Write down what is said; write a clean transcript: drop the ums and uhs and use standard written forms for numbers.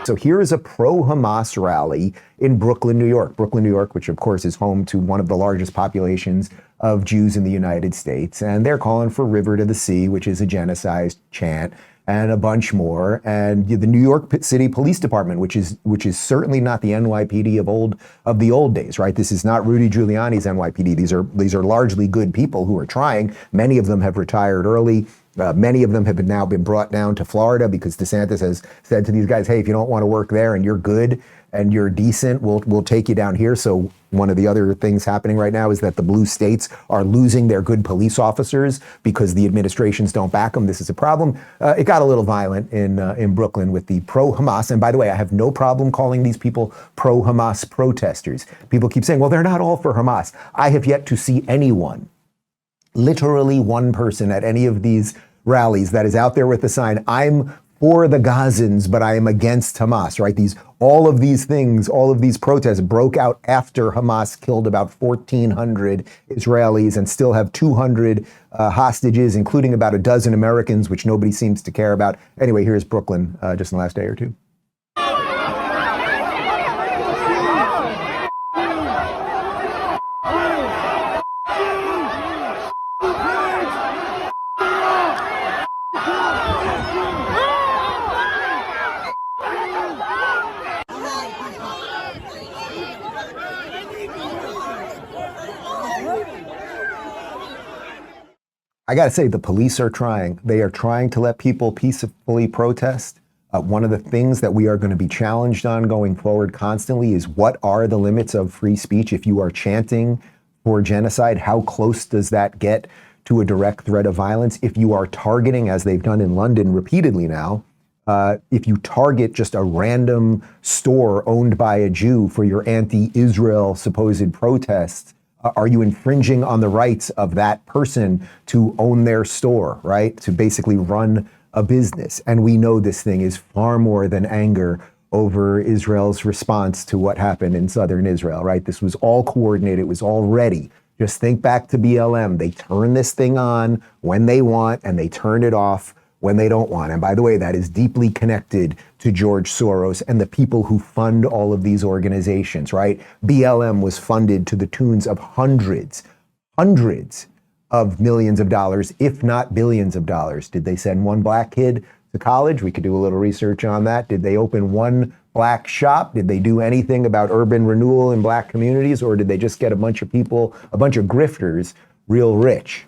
So here is a pro-Hamas rally in Brooklyn, New York. Brooklyn, New York, which of course is home to one of the largest populations of Jews in the United States. And they're calling for River to the Sea, which is a genocide chant, and a bunch more. And the New York City Police Department, which is certainly not the NYPD of the old days, right? This is not Rudy Giuliani's NYPD. These are largely good people who are trying. Many of them have retired early. Many of them have now been brought down to Florida because DeSantis has said to these guys, hey, if you don't want to work there and you're good and you're decent, we'll take you down here. So one of the other things happening right now is that the blue states are losing their good police officers because the administrations don't back them. This is a problem. It got a little violent in Brooklyn with the pro-Hamas. And by the way, I have no problem calling these people pro-Hamas protesters. People keep saying, well, they're not all for Hamas. I have yet to see anyone, literally one person at any of these rallies that is out there with the sign, I'm for the Gazans, but I am against Hamas, right? All of these things, all of these protests broke out after Hamas killed about 1,400 Israelis and still have 200 hostages, including about a dozen Americans, which nobody seems to care about. Anyway, here's Brooklyn just in the last day or two. I got to say, the police are trying. They are trying to let people peacefully protest. One of the things that we are going to be challenged on going forward constantly is what are the limits of free speech? If you are chanting for genocide, how close does that get to a direct threat of violence? If you are targeting, as they've done in London repeatedly now, if you target just a random store owned by a Jew for your anti-Israel supposed protests, are you infringing on the rights of that person to own their store, right? To basically run a business. And we know this thing is far more than anger over Israel's response to what happened in southern Israel, right? This was all coordinated. It was all ready. Just think back to BLM. They turn this thing on when they want and they turn it off when they don't want. And by the way, that is deeply connected to George Soros and the people who fund all of these organizations, right? BLM was funded to the tunes of hundreds of millions of dollars, if not billions of dollars. Did they send one black kid to college? We could do a little research on that. Did they open one black shop? Did they do anything about urban renewal in black communities? Or did they just get a bunch of people, a bunch of grifters, real rich?